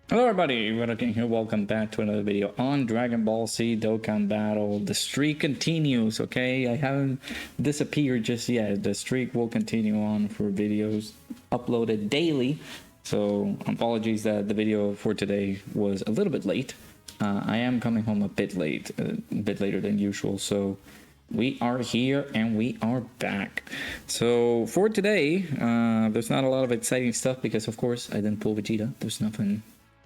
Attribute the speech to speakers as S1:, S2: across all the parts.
S1: Hello everybody, Dokkan here. Welcome back to another video on Dragon Ball Z Dokkan Battle. The streak continues, okay? I haven't disappeared just yet. The streak will continue on for videos uploaded daily. So apologies that the video for today was a little bit late. I am coming home a bit late, a bit later than usual. So we are here and we are back. So for today, there's not a lot of exciting stuff because of course I didn't pull Vegeta. There's nothing.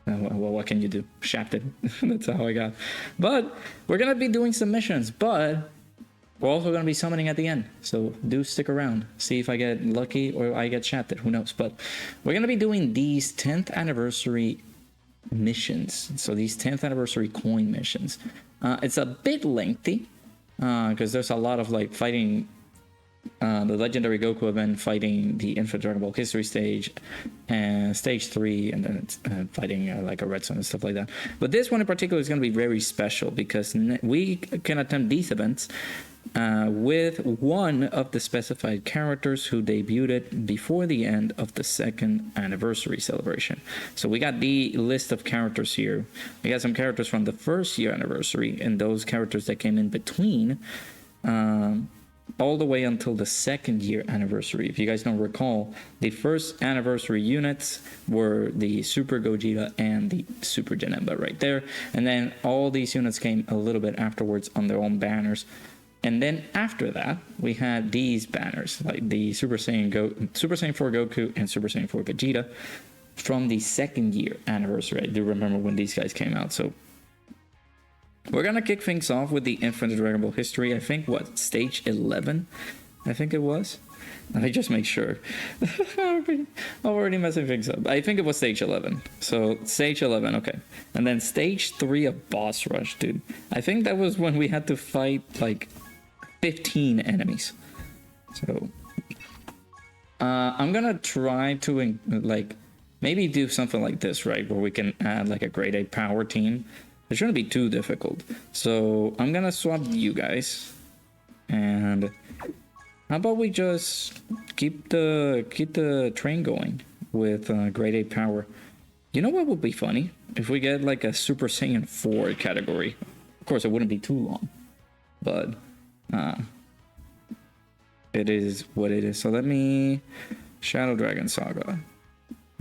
S1: Well, what can you do? Shafted. That's how I got. But we're gonna be doing some missions, but we're also gonna be summoning at the end. So do stick around. See if I get lucky or I get shafted. Who knows? But we're gonna be doing these 10th anniversary missions. So these 10th anniversary coin missions. It's a bit lengthy because there's a lot of like fighting. The legendary Goku event, fighting the Infinite Dragon Ball history stage and stage 3, and then it's fighting like a Redzone and stuff like that. But this one in particular is going to be very special because we can attempt these events with one of the specified characters who debuted before the end of the 2nd anniversary celebration. So we got the list of characters here. We got some characters from the 1st year anniversary and those characters that came in between all the way until the 2nd year anniversary. If you guys don't recall, the 1st anniversary units were the Super Gogeta and the Super Janemba right there. And then all these units came a little bit afterwards on their own banners. And then after that, we had these banners, like the Super Saiyan 4 Goku and Super Saiyan 4 Vegeta from the 2nd year anniversary. I do remember when these guys came out. So we're gonna kick things off with the Infinite Dragon Ball history. I think what, stage 11? I think it was. Let me just make sure. I'm already messing things up. I think it was stage 11. So stage 11, okay. And then stage 3 of Boss Rush, dude. I think that was when we had to fight like 15 enemies. So I'm gonna try to like maybe do something like this, right? Where we can add like a grade A power team. It shouldn't be too difficult. So I'm gonna swap you guys, and how about we just keep the train going with grade A power? You know what would be funny if we get like a Super Saiyan 4 category. Of course, it wouldn't be too long, but it is what it is. So let me Shadow Dragon Saga.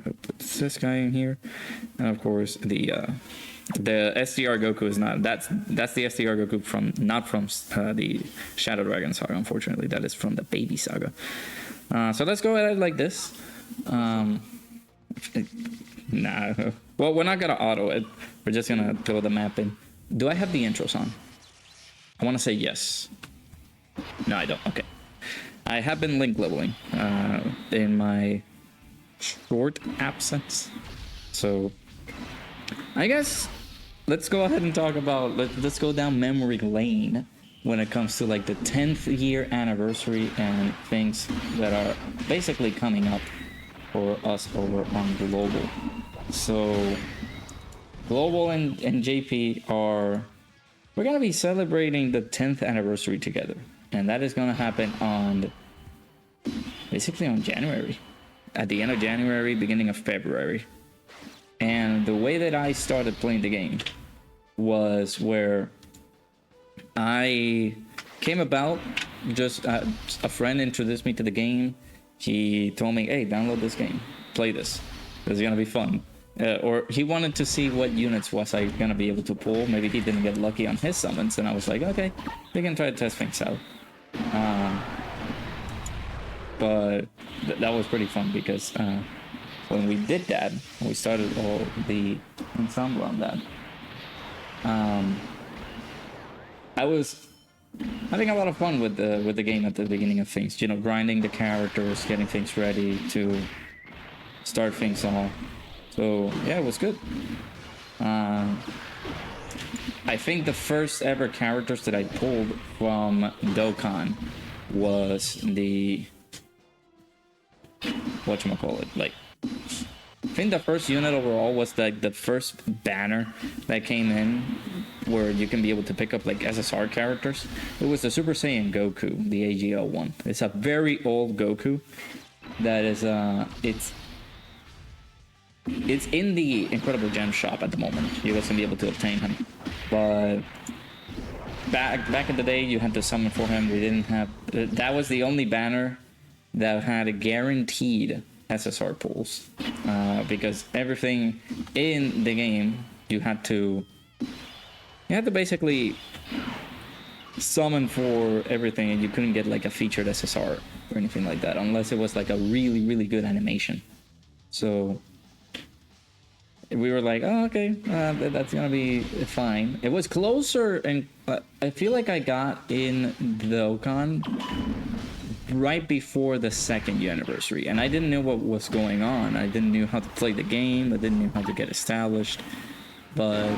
S1: I'll put this guy in here, and of course the SDR Goku is not. That's the SDR Goku from not from the Shadow Dragon Saga. Unfortunately, that is from the Baby Saga. So let's go ahead like this. Nah. Well, we're not gonna auto it. We're just gonna throw the map in. Do I have the intros on? I want to say yes. No, I don't. Okay. I have been link leveling in my short absence. So I guess let's go ahead and talk about, let's go down memory lane when it comes to like the 10th year anniversary and things that are basically coming up for us over on Global. So Global and JP we're going to be celebrating the 10th anniversary together. And that is going to happen on, basically on January. At the end of January, beginning of February. And the way that I started playing the game was where I came about, just a friend introduced me to the game. He told me, hey, download this game, play this, it's gonna be fun. Or he wanted to see what units was I gonna be able to pull. Maybe he didn't get lucky on his summons, and I was like, okay, we can try to test things out. But that was pretty fun because when we did that, we started all the ensemble on that. I was having a lot of fun with the game at the beginning of things. You know, grinding the characters, getting things ready to start things off. So yeah, it was good. I think the first ever characters that I pulled from Dokkan was the whatchamacallit, like, I think the first unit overall was like the first banner that came in where you can be able to pick up like SSR characters. It was the Super Saiyan Goku, the AGL one. It's a very old Goku that is it's it's in the Incredible Gem shop at the moment. You guys can be able to obtain him, but back in the day, you had to summon for him. We didn't have. That was the only banner that had a guaranteed SSR pulls, because everything in the game you had to basically summon for everything, and you couldn't get like a featured SSR or anything like that unless it was like a really good animation. So we were like, oh, okay, that's gonna be fine. It was closer, and I feel like I got in Dokkan right before the 2nd anniversary, and I didn't know what was going on. I didn't know how to play the game. I didn't know how to get established, but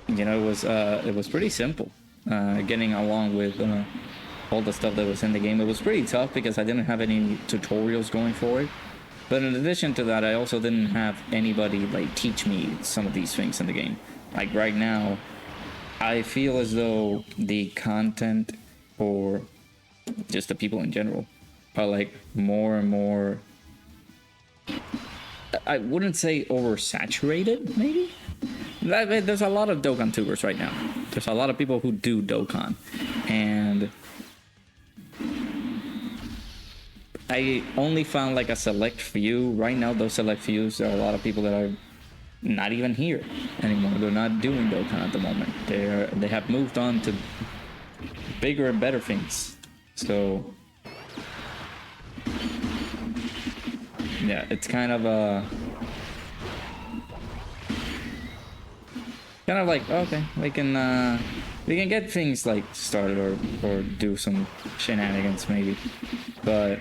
S1: you know, it was pretty simple getting along with all the stuff that was in the game. It was pretty tough because I didn't have any tutorials going for it. But in addition to that, I also didn't have anybody like teach me some of these things in the game. Like right now, I feel as though the content, or just the people in general, are like more and more, I wouldn't say oversaturated, maybe? There's a lot of Dokkan tubers right now. There's a lot of people who do Dokkan, and I only found like a select few. Right now, those select fews, there are a lot of people that are not even here anymore. They're not doing Dokkan at the moment. They have moved on to bigger and better things. So yeah, it's kind of like, okay, we can get things like started or do some shenanigans maybe, but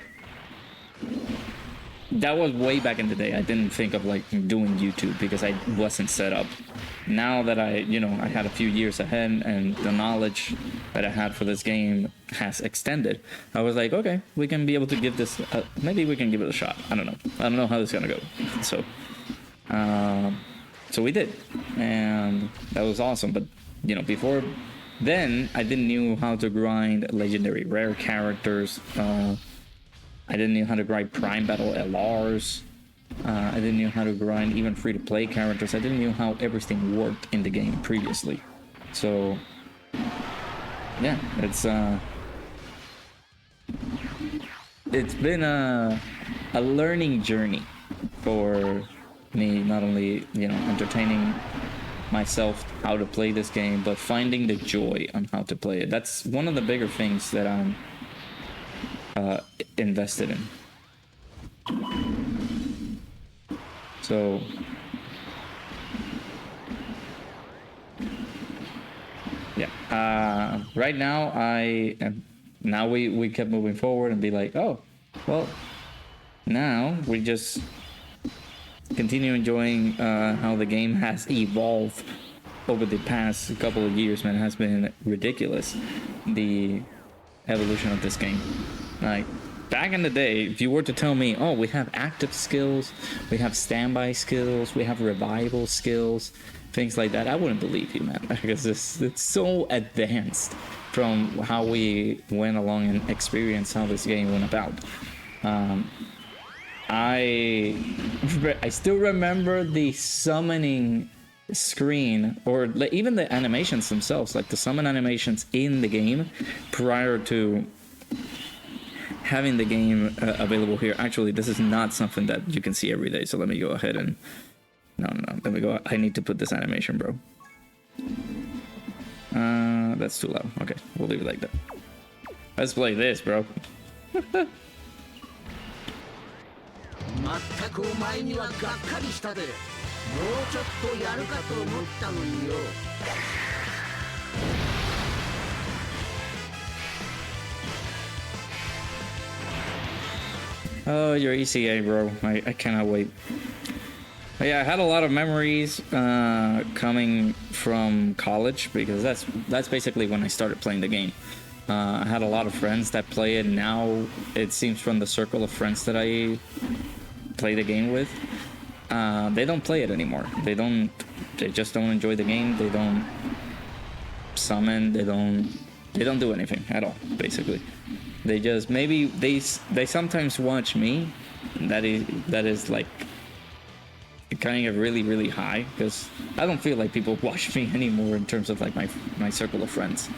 S1: that was way back in the day. I didn't think of like doing YouTube because I wasn't set up. Now that I had a few years ahead and the knowledge that I had for this game has extended, I was like, okay, we can be able to give this, maybe we can give it a shot. I don't know how this is gonna go. So we did, and that was awesome. But before then, I didn't know how to grind legendary rare characters. I didn't know how to grind Prime Battle LRs. I didn't know how to grind even free-to-play characters. I didn't know how everything worked in the game previously. So yeah, it's been a learning journey for me, not only entertaining myself how to play this game, but finding the joy on how to play it. That's one of the bigger things that I'm invested in. So yeah, right now we kept moving forward and be like, oh well, now we just continue enjoying how the game has evolved over the past couple of years. Man, it has been ridiculous, the evolution of this game. Like back in the day, if you were to tell me, oh, we have active skills, we have standby skills, we have revival skills, things like that, I wouldn't believe you, man, because it's so advanced from how we went along and experienced how this game went about. I still remember the summoning screen, or even the animations themselves, like the summon animations in the game prior to having the game available here. Actually, this is not something that you can see every day, so let me go ahead and no, let me go. I need to put this animation, bro. That's too loud. Okay, we'll leave it like that. Let's play this, bro. Oh, your ECA, bro. I cannot wait. But yeah, I had a lot of memories coming from college, because that's basically when I started playing the game. I had a lot of friends that play it. Now it seems from the circle of friends that I play the game with, they don't play it anymore. They just don't enjoy the game. They don't summon. They don't do anything at all, basically. They just, maybe they sometimes watch me that is like kind of really high, because I don't feel like people watch me anymore in terms of like my circle of friends.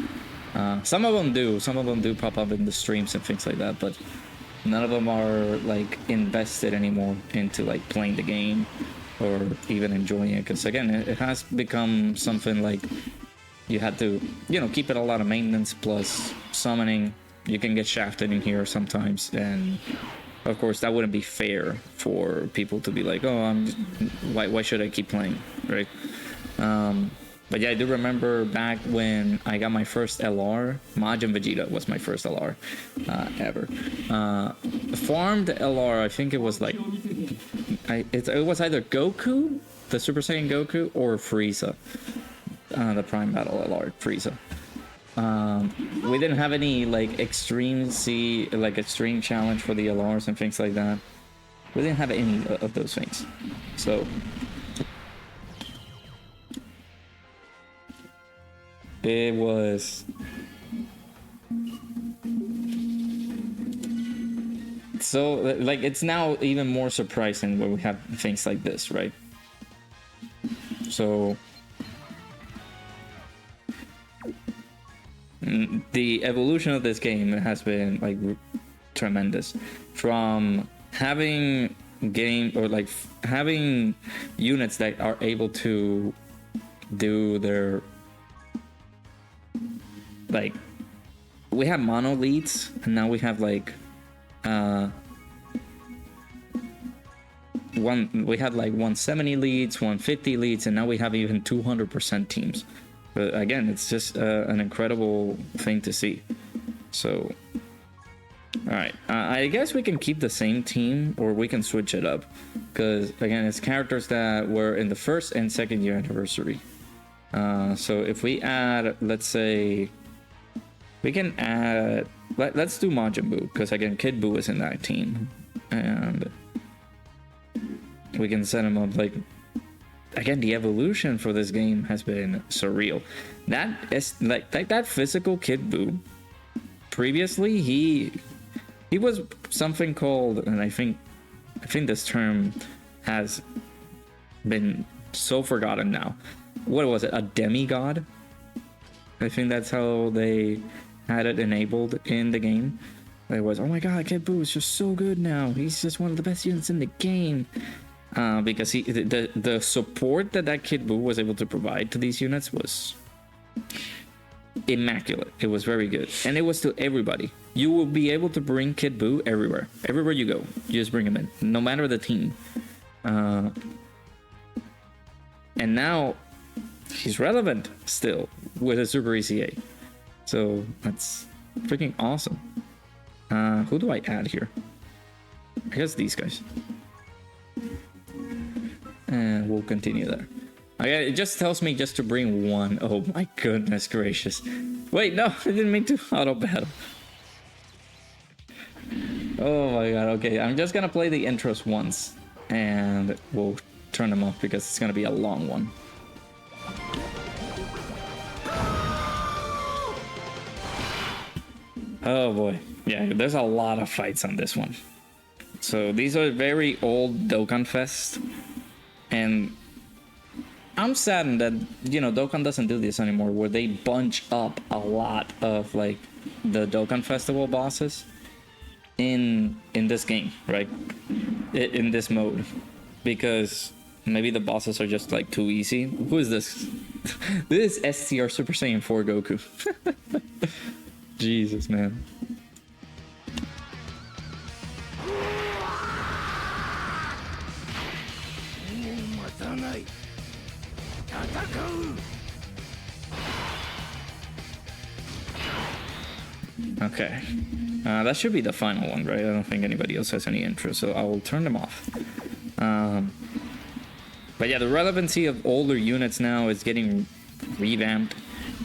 S1: Some of them do pop up in the streams and things like that, but none of them are like invested anymore into like playing the game or even enjoying it, because again, it has become something like you had to, you know, keep it a lot of maintenance plus summoning. You can get shafted in here sometimes, and of course that wouldn't be fair for people to be like, oh, why should I keep playing, right? But yeah, I do remember back when I got my first LR. Majin Vegeta was my first LR ever. Farmed LR, I think it was like it was either Goku, the Super Saiyan Goku, or Frieza, the Prime Battle LR Frieza. We didn't have any like extreme challenge for the LRs and things like that. We didn't have any of those things, so it was so like it's now even more surprising when we have things like this, right? So the evolution of this game has been like tremendous, from having having units that are able to do their, like, we have mono leads, and now we have like we had like 170 leads, 150 leads, and now we have even 200% teams. But again, it's just an incredible thing to see. So, all right, I guess we can keep the same team, or we can switch it up, because again, it's characters that were in the first and second year anniversary. So if we add, let's say, we can add, let's do Majin Buu, because again, Kid Buu is in that team, and we can set him up like. Again, the evolution for this game has been surreal. That is like that physical Kid Buu. Previously, he was something called, and I think this term has been so forgotten now. What was it? A demigod? I think that's how they had it enabled in the game. It was, oh my god, Kid Buu is just so good now. He's just one of the best units in the game. Because the support that Kid Buu was able to provide to these units was immaculate. It was very good, and it was to everybody. You will be able to bring Kid Buu everywhere you go. You just bring him in, no matter the team. And now he's relevant still with a Super ECA, so that's freaking awesome. Who do I add here? I guess these guys. And we'll continue there. Okay, it just tells me just to bring one. Oh my goodness gracious. Wait, no, I didn't mean to auto battle. Oh my god, okay. I'm just gonna play the intros once, and we'll turn them off because it's gonna be a long one. Oh boy. Yeah, there's a lot of fights on this one. So these are very old Dokkan Fest. And I'm saddened that, you know, Dokkan doesn't do this anymore, where they bunch up a lot of like the Dokkan Festival bosses in this game, right? In this mode, because maybe the bosses are just like too easy. Who is this? This is STR Super Saiyan 4 Goku. Jesus, man. Okay, that should be the final one, right? I don't think anybody else has any interest, so I will turn them off. But yeah, the relevancy of older units now is getting revamped,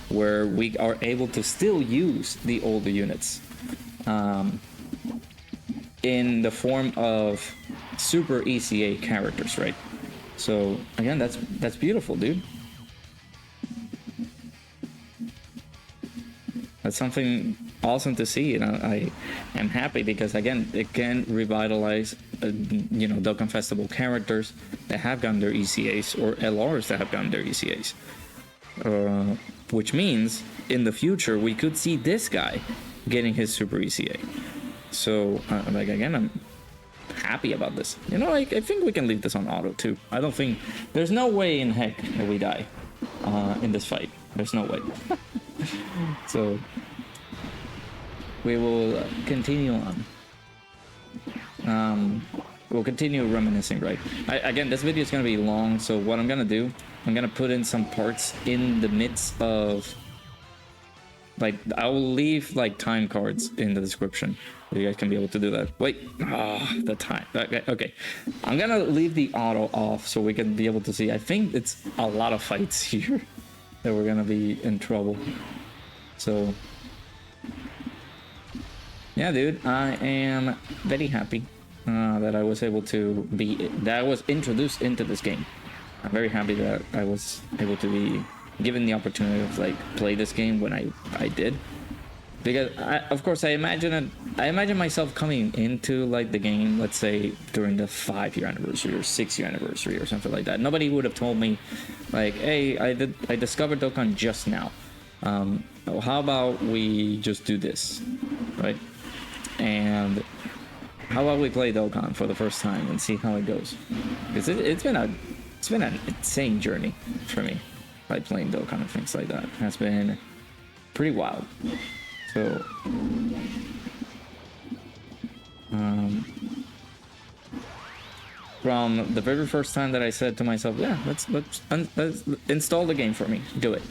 S1: where we are able to still use the older units in the form of Super ECA characters, right? So again, that's beautiful, dude. That's something awesome to see, and I am happy because again, it can revitalize you know, Dokkan Festival characters that have gotten their ECAs, or LRs that have gotten their ECAs. Which means in the future we could see this guy getting his Super ECA. So like again, I'm happy about this. You know, I think we can leave this on auto too. I don't think there's no way in heck that we die in this fight. There's no way. So we will continue on. We'll continue reminiscing, right? Again, this video is going to be long, so what I'm going to do, I'm going to put in some parts in the midst of, like, I will leave, like, time cards in the description. So you guys can be able to do that. Wait, the time. Okay. I'm going to leave the auto off so we can be able to see. I think it's a lot of fights here that we're going to be in trouble. So, yeah, dude, I am very happy that I was able to that I was introduced into this game. I'm very happy that I was able to be given the opportunity of like play this game when I did, because of course I imagine myself coming into like the game, let's say during the 5-year anniversary or 6-year anniversary or something like that. Nobody would have told me like, hey, I discovered Dokkan just now. How about we just do this, right? And how about we play Dokkan for the first time and see how it goes? Because it's been an insane journey for me, like playing Dokkan and things like that. It has been pretty wild. So, from the very first time that I said to myself, yeah, let's install the game for me, do it,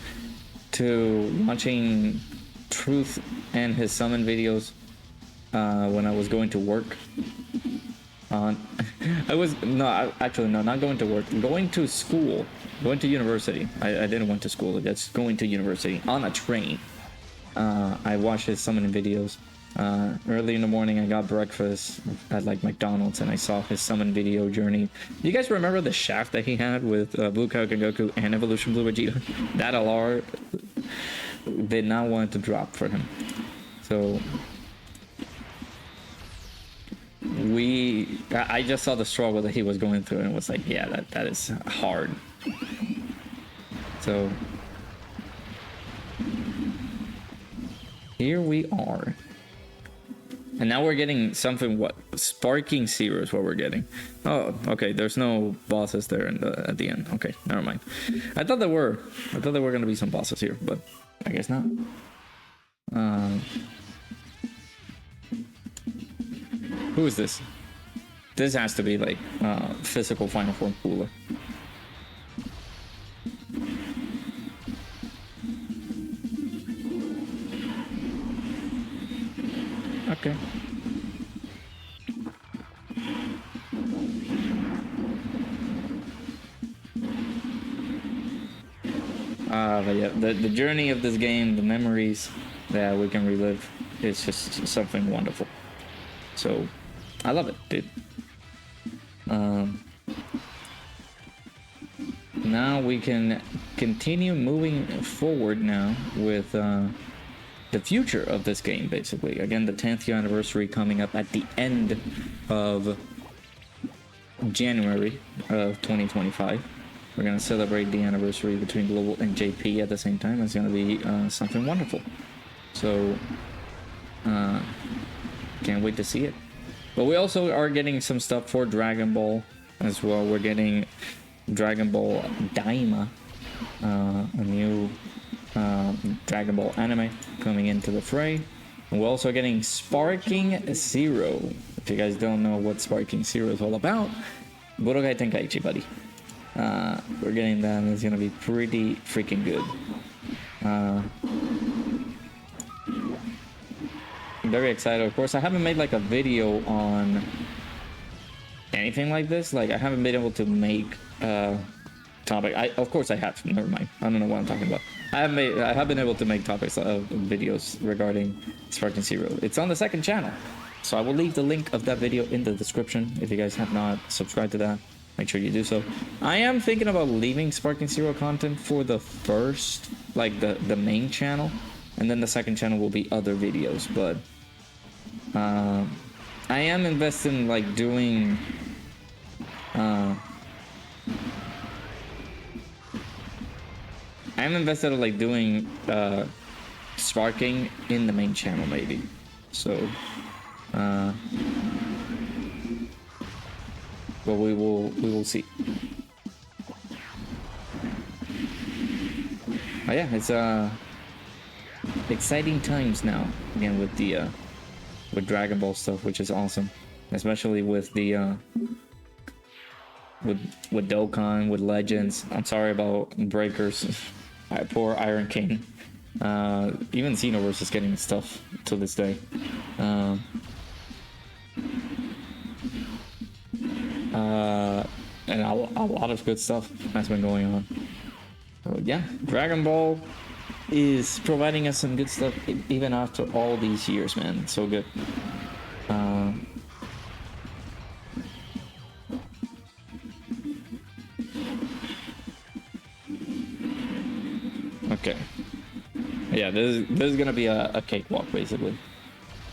S1: to watching Truth and his summon videos. When I was going to work not going to work, going to school, going to university. I didn't went to school, that's going to university on a train. I watched his summoning videos. Early in the morning I got breakfast at like McDonald's and I saw his summon video journey. You guys remember the shaft that he had with Blue Kaioken Goku and Evolution Blue Vegeta? That LR did not want to drop for him. So I just saw the struggle that he was going through and was like, yeah, that is hard. So here we are. And now we're getting something, what? Sparking Zero is what we're getting. Oh, okay, there's no bosses there at the end. Okay, never mind. I thought there were going to be some bosses here, but I guess not. Who is this? This has to be like physical final form cooler. Okay. But yeah, the journey of this game, the memories that we can relive, is just something wonderful. So I love it, dude. Now we can continue moving forward now with the future of this game, basically. Again, the 10th year anniversary coming up at the end of January of 2025. We're going to celebrate the anniversary between Global and JP at the same time. It's going to be something wonderful. So, can't wait to see it. But we also are getting some stuff for Dragon Ball as well. We're getting Dragon Ball Daima, a new Dragon Ball anime coming into the fray. And we're also getting Sparking Zero. If you guys don't know what Sparking Zero is all about, Budokai Tenkaichi, buddy. We're getting that, and it's gonna be pretty freaking good. I'm very excited. Of course, I haven't made like a video on anything like this. Like, I haven't been able to make topic. Of course I have. Never mind. I don't know what I'm talking about. I have been able to make topics of videos regarding Sparking Zero. It's on the second channel, so I will leave the link of that video in the description. If you guys have not subscribed to that, make sure you do so. I am thinking about leaving Sparking Zero content for the first, like the main channel, and then the second channel will be other videos. But I am invested in like doing I'm invested in like doing sparking in the main channel maybe. So but we will see. Oh yeah, it's exciting times now again with the with Dragon Ball stuff, which is awesome, especially with the with Dokkan, with Legends. I'm sorry about Breakers. Poor Iron King. Even Xenoverse is getting stuff to this day. And a lot of good stuff has been going on. So yeah, Dragon Ball is providing us some good stuff even after all these years, man. It's so good. Okay. Yeah, this is gonna be a cakewalk basically.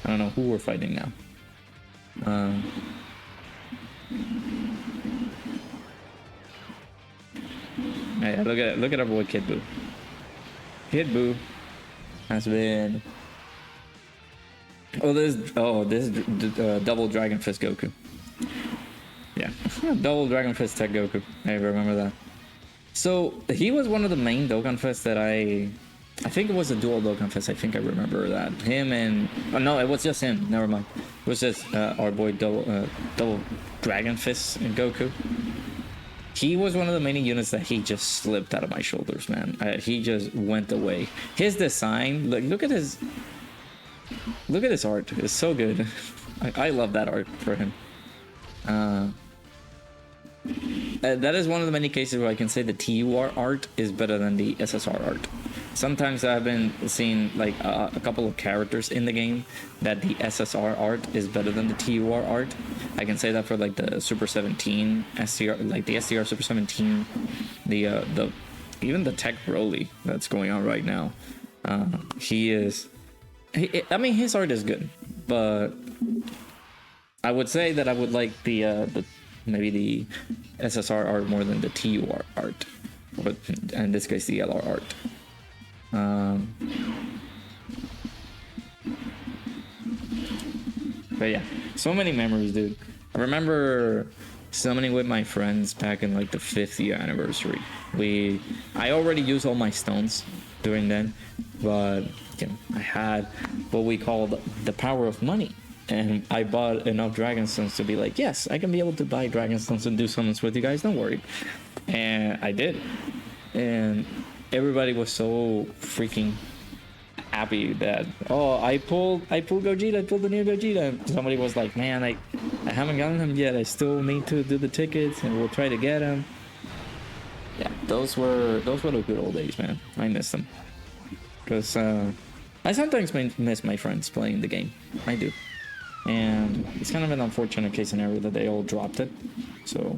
S1: I don't know who we're fighting now. Yeah, look at our boy Kid Buu. Kid Buu has been. This is double Dragon Fist Goku. Yeah, double Dragon Fist Tech Goku. I remember that. So he was one of the main Dokkan Fists that I think it was a dual Dokkan Fist. I think I remember that. Him and no, it was just him. Never mind. It was just our boy double Dragon Fist and Goku. He was one of the many units that he just slipped out of my shoulders, man. He just went away. His design, look at his art. It's so good. I love that art for him. That is one of the many cases where I can say the TUR art is better than the SSR art. Sometimes I've been seeing like a couple of characters in the game that the SSR art is better than the TUR art. I can say that for like the Super 17 STR, like the STR Super 17, the even the Tech Broly that's going on right now. I mean, his art is good, but I would say that I would like the maybe the SSR art more than the TUR art, but in this case the LR art. But yeah, so many memories, dude. I remember summoning with my friends back in like the 5th year anniversary. I already used all my stones during then, but I had what we called the power of money. And I bought enough Dragon Stones to be like, yes, I can be able to buy Dragon Stones and do summons with you guys, don't worry. And I did. And everybody was so freaking happy that, oh, I pulled Gogeta, I pulled the new Gogeta. Somebody was like, man, I haven't gotten him yet. I still need to do the tickets and we'll try to get him. Yeah, those were the good old days, man. I miss them. Because I sometimes miss my friends playing the game. I do. And it's kind of an unfortunate case scenario that they all dropped it. So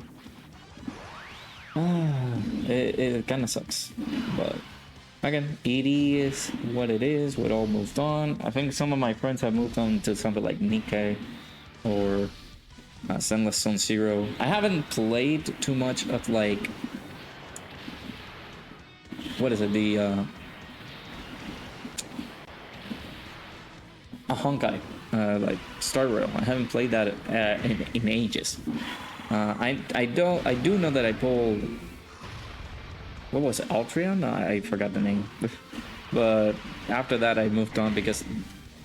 S1: it kind of sucks. But again, it is what it is. We all moved on. I think some of my friends have moved on to something like Nikkei or Sunless Zone Zero. I haven't played too much of like, what is it, the a Honkai, like Star Rail. I haven't played that in ages. I do know that I pulled, what was it, Altreon? I forgot the name. But after that I moved on because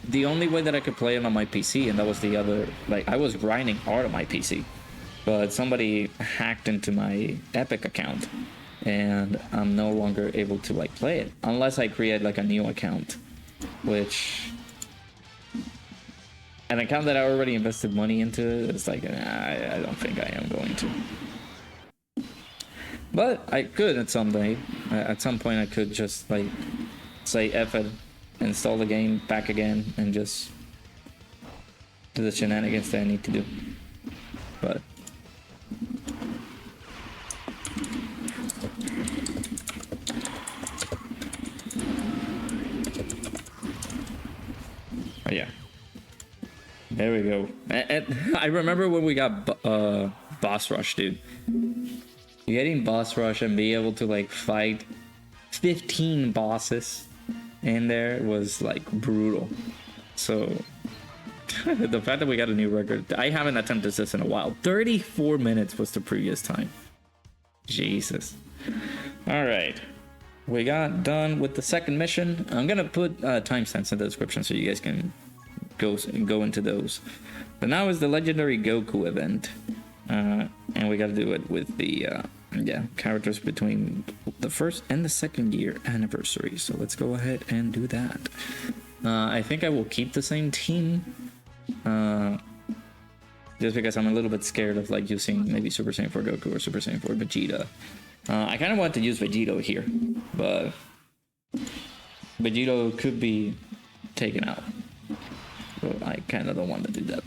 S1: the only way that I could play it on my PC, and that was the other, like I was grinding hard on my PC, but somebody hacked into my Epic account and I'm no longer able to like play it unless I create like a new account, which an account that I already invested money into, it's like, I don't think I am going to. But I could at some day. At some point I could just like say F it, install the game back again, and just do the shenanigans that I need to do. But yeah. There we go. And I remember when we got boss rush, dude. Getting boss rush and be able to like fight 15 bosses in there was like brutal. So the fact that we got a new record, I haven't attempted this in a while. 34 minutes was the previous time. Jesus. All right, we got done with the second mission. I'm gonna put timestamps in the description so you guys can go into those. But now is the legendary Goku event, and we got to do it with the characters between the first and the second year anniversary. So let's go ahead and do that. I think I will keep the same team, just because I'm a little bit scared of like using maybe Super Saiyan 4 Goku or Super Saiyan 4 Vegeta. I kind of want to use Vegito here, but Vegito could be taken out. So I kind of don't want to do that.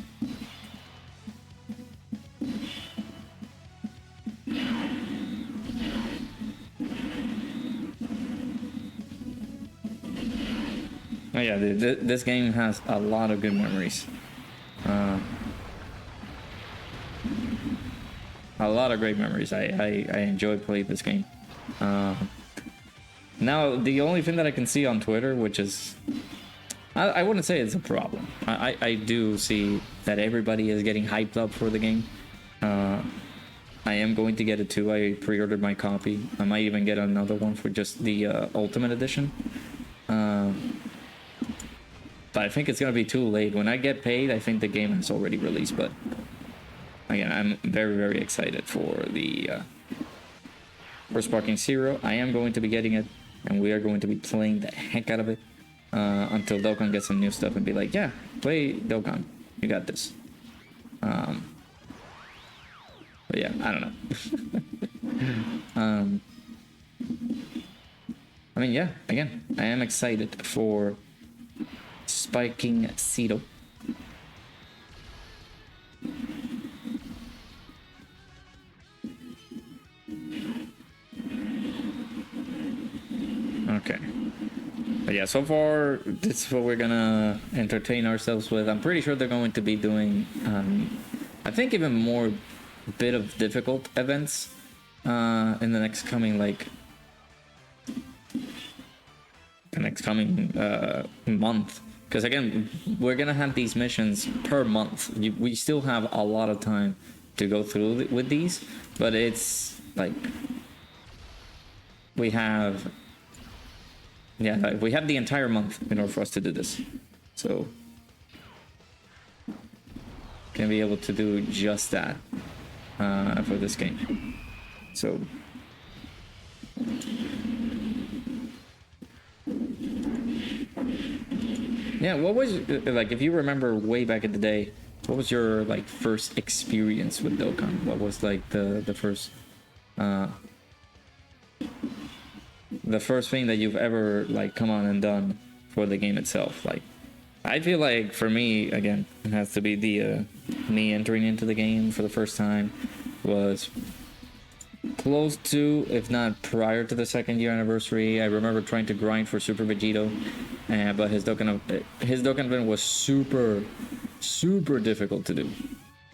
S1: Oh yeah, dude, this game has a lot of good memories. A lot of great memories. I enjoyed playing this game. Now, the only thing that I can see on Twitter, which is... I wouldn't say it's a problem. I do see that everybody is getting hyped up for the game. I am going to get it too. I pre-ordered my copy. I might even get another one for just the Ultimate Edition. But I think it's going to be too late. When I get paid, I think the game has already released. But again, I'm very, very excited for the for Sparking Zero. I am going to be getting it, and we are going to be playing the heck out of it until Dokkan gets some new stuff and be like, yeah, play Dokkan. You got this. But yeah, I don't know. I mean, yeah, again, I am excited for Sparking Zero. Okay. But yeah, so far, this is what we're gonna entertain ourselves with. I'm pretty sure they're going to be doing, I think, even more bit of difficult events in the next coming, like, month. Because again, we're gonna have these missions per month. We still have a lot of time to go through with these, but it's like we have the entire month in order for us to do this. So can be able to do just that for this game. So yeah, what was, like, if you remember way back in the day, what was your like first experience with Dokkan? What was like the first thing that you've ever like come on and done for the game itself? Like, I feel like for me, again, it has to be the me entering into the game for the first time was close to, if not prior to the second year anniversary. I remember trying to grind for Super Vegito, but his Dokkan event was super difficult to do.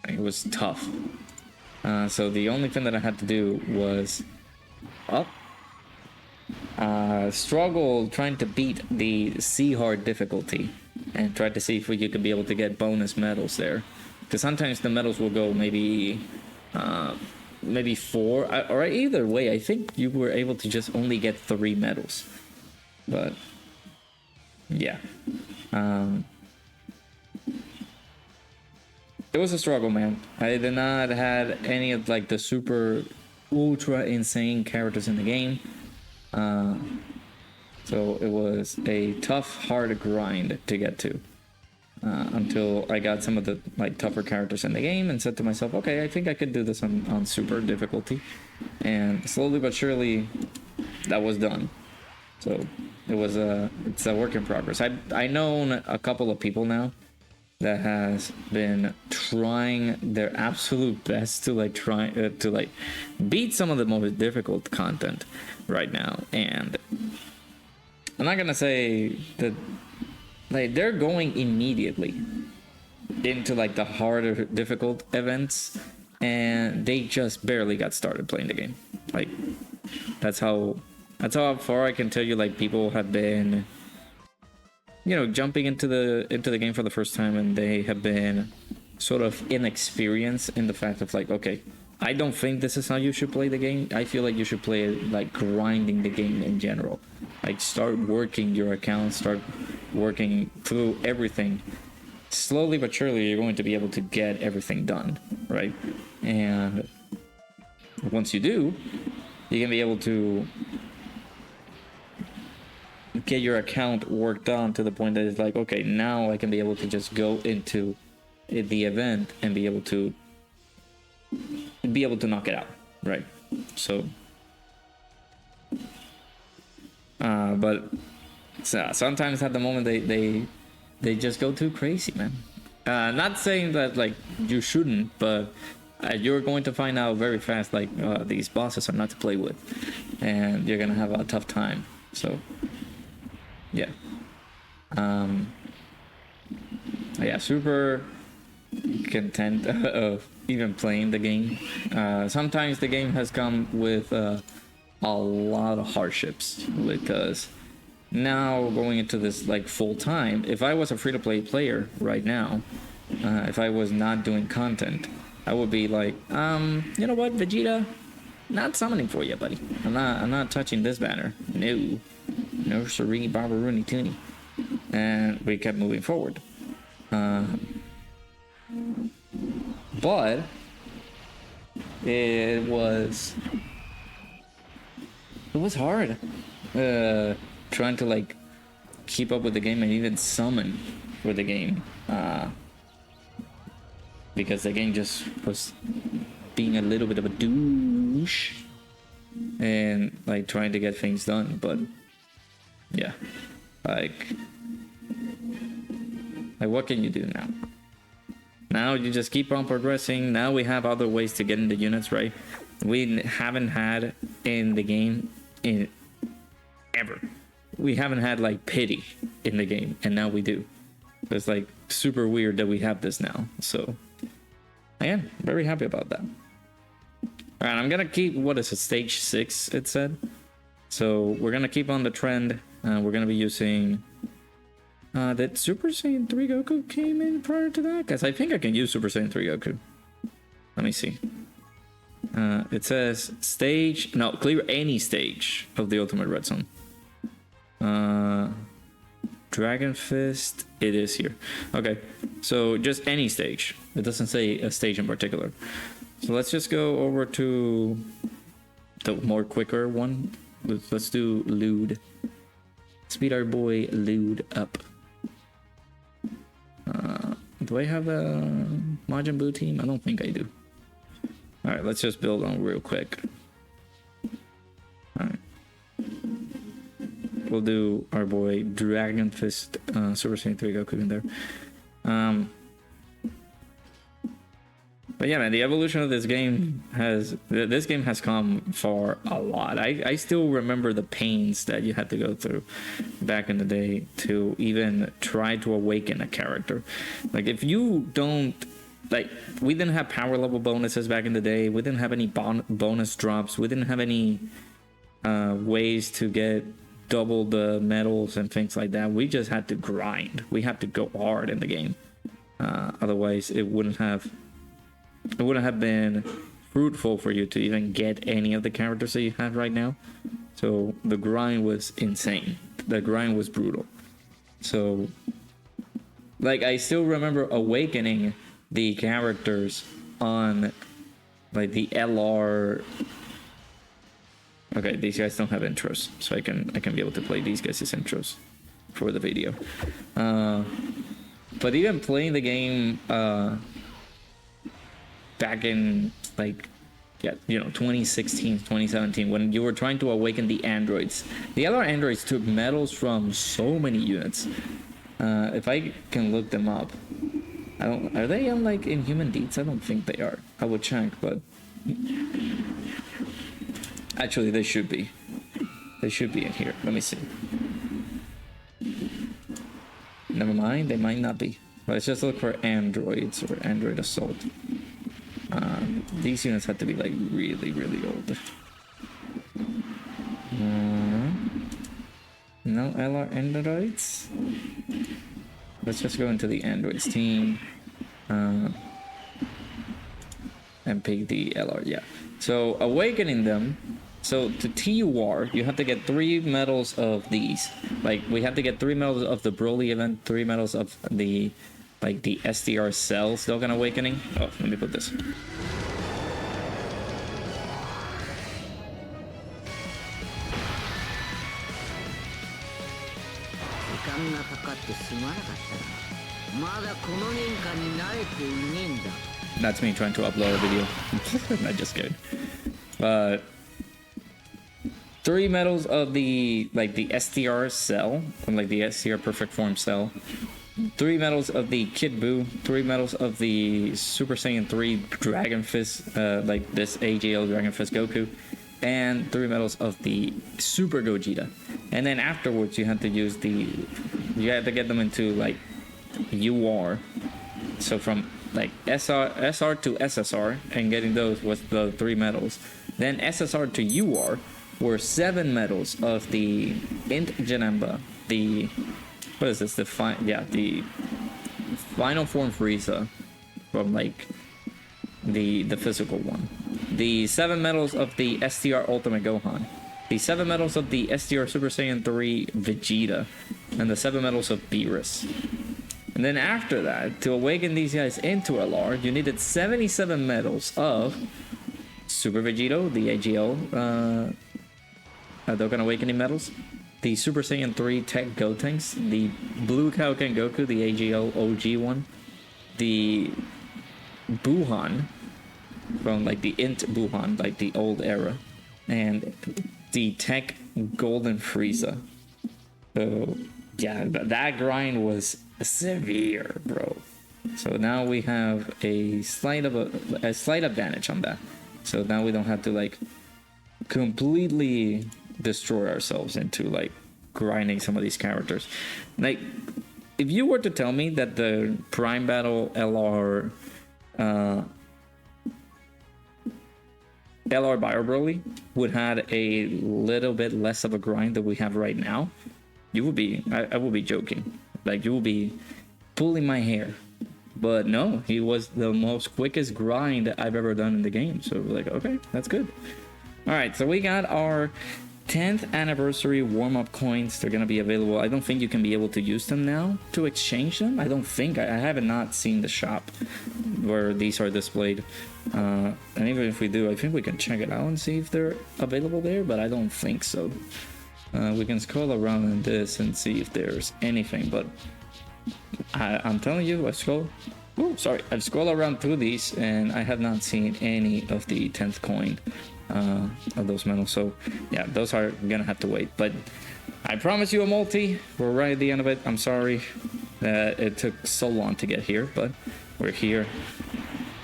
S1: It was tough. So the only thing that I had to do was struggle trying to beat the C hard difficulty and try to see if you could be able to get bonus medals there. Because sometimes the medals will go maybe 4, or either way, I think you were able to just only get 3 medals. But yeah, it was a struggle, man. I did not have any of like the super ultra insane characters in the game, so it was a tough, hard grind to get to. Until I got some of the like tougher characters in the game and said to myself, okay, I think I could do this on super difficulty, and slowly but surely that was done. So it's a work in progress. I known a couple of people now that has been trying their absolute best to like beat some of the most difficult content right now, and I'm not gonna say that like they're going immediately, into like the harder difficult events, and they just barely got started playing the game. Like that's how far I can tell you. Like people have been, you know, jumping into the game for the first time, and they have been sort of inexperienced in the fact of like, okay, I don't think this is how you should play the game. I feel like you should play it like grinding the game in general. Like start working your account, start working through everything. Slowly but surely, you're going to be able to get everything done, right? And once you do, you can be able to get your account worked on to the point that it's like, okay, now I can be able to just go into the event and be able to knock it out, right? So but sometimes at the moment they just go too crazy, man. Not saying that like you shouldn't, but you're going to find out very fast like these bosses are not to play with, and you're gonna have a tough time. So yeah, yeah, super content of even playing the game. Sometimes the game has come with a lot of hardships, because now going into this like full time, if I was a free-to-play player right now, if I was not doing content, I would be like, you know what, Vegeta, not summoning for you, buddy. I'm not touching this banner. No siree, Barbaruni Tooney. And we kept moving forward. But it was hard trying to like keep up with the game and even summon for the game, because the game just was being a little bit of a douche and like trying to get things done. But yeah, like what can you do now? Now you just keep on progressing. Now we have other ways to get into units, right? We haven't had in the game in ever. We haven't had like pity in the game, and now we do. It's like super weird that we have this now. So I am very happy about that. All right, I'm gonna keep, what is it, stage 6 it said. So we're gonna keep on the trend. We're gonna be using that Super Saiyan 3 Goku came in prior to that? Guys, I think I can use Super Saiyan 3 Goku. Let me see. It says stage, no, clear any stage of the Ultimate Red Zone. Dragon Fist, it is here. Okay, so just any stage. It doesn't say a stage in particular. So let's just go over to the more quicker one. Let's do Lude. Speed our boy Lude up. Do I have a Majin Buu team? I don't think I do. Alright, let's just build on real quick. Alright. We'll do our boy Dragon Fist, Super Saiyan 3 Goku in there. But yeah, man, the evolution of this game has come far a lot. I still remember the pains that you had to go through back in the day to even try to awaken a character. Like, if you don't, like, we didn't have power level bonuses back in the day. We didn't have any bonus drops. We didn't have any ways to get double the medals and things like that. We just had to grind. We had to go hard in the game. Otherwise, it wouldn't have been fruitful for you to even get any of the characters that you have right now. So the grind was insane. The grind was brutal. So, like, I still remember awakening the characters on, like, the LR. Okay, these guys don't have intros, so I can be able to play these guys' intros for the video. But even playing the game back in, like, yeah, you know, 2016, 2017, when you were trying to awaken the androids. The other androids took medals from so many units. If I can look them up, are they on, like, Inhuman Deeds? I don't think they are. I would check, but actually they should be. They should be in here. Let me see. Never mind, they might not be. Let's just look for androids or android assault. These units have to be like really, really old. No LR androids. Let's just go into the androids team and pick the LR. Yeah. So awakening them. So to TUR, you have to get 3 medals of these. Like we have to get 3 medals of the Broly event, 3 medals of the like the SDR cells Dokkan awakening. Oh, let me put this. That's me trying to upload a video. Not just kidding. But 3 medals of the like the SDR cell, from like the SDR perfect form cell. 3 medals of the Kid Buu, 3 medals of the Super Saiyan 3 Dragon Fist, like this AGL Dragon Fist Goku, and 3 medals of the Super Gogeta. And then afterwards, you have to use you have to get them into like UR. So from like SR to SSR, and getting those was the 3 medals. Then SSR to UR were 7 medals of the Int Janemba, the what is this? The final form Frieza from like the physical one. The 7 medals of the SDR Ultimate Gohan. The 7 medals of the SDR Super Saiyan 3 Vegeta. And the 7 medals of Beerus. And then after that, to awaken these guys into LR, you needed 77 medals of Super Vegito, the AGL Dokkan Awakening medals. The Super Saiyan 3 Tech Gotenks, the Blue Kaioken Goku, the AGL OG one, the Buhan from like the Int Buhan, like the old era, and the Tech Golden Frieza. So yeah, that grind was severe, bro. So now we have a slight advantage on that. So now we don't have to like completely destroy ourselves into like grinding some of these characters. Like if you were to tell me that the Prime Battle LR Bio Broly would have a little bit less of a grind than we have right now, you would be I would be joking. Like you will be pulling my hair. But no, he was the most quickest grind I've ever done in the game. So we're like, okay, that's good. All right, so we got our 10th anniversary warm-up coins. They're gonna be available. I don't think you can be able to use them now to exchange them. I don't think. I haven't not seen the shop where these are displayed. And even if we do, I think we can check it out and see if they're available there, but I don't think so. We can scroll around in this and see if there's anything, but I'm telling you, I've scrolled around through these and I have not seen any of the 10th coin of those medals. So yeah, those are gonna have to wait, but I promise you a multi. We're right at the end of it. I'm sorry that it took so long to get here, but we're here.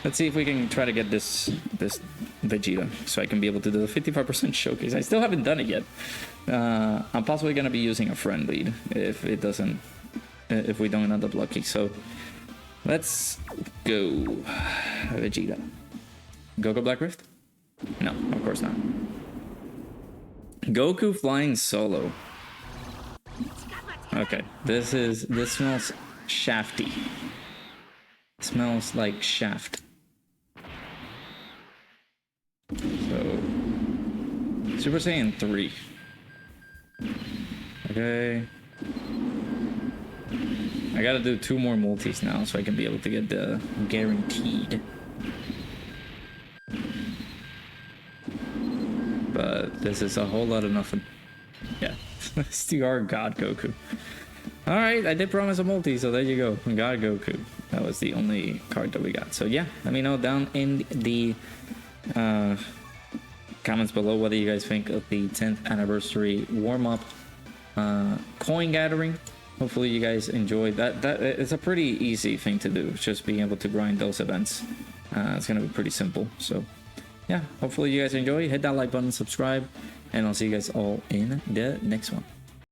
S1: Let's see if we can try to get this Vegeta so I can be able to do the 55% showcase. I still haven't done it yet. I'm possibly gonna be using a friend lead if we don't end up lucky. So let's go. Vegeta. Goku Black Rift? No, of course not. Goku flying solo. Okay, this smells shafty. Smells like shaft. So Super Saiyan 3. Okay. I gotta do 2 more multis now so I can be able to get the guaranteed. But this is a whole lot of nothing. Yeah. STR God Goku. Alright, I did promise a multi, so there you go. God Goku. That was the only card that we got. So yeah, let me know down in the comments below whether you guys think of the 10th anniversary warm-up coin gathering. Hopefully you guys enjoyed that. It's a pretty easy thing to do. It's just being able to grind those events. It's gonna be pretty simple. So yeah, hopefully you guys enjoy. Hit that like button, subscribe, and I'll see you guys all in the next one.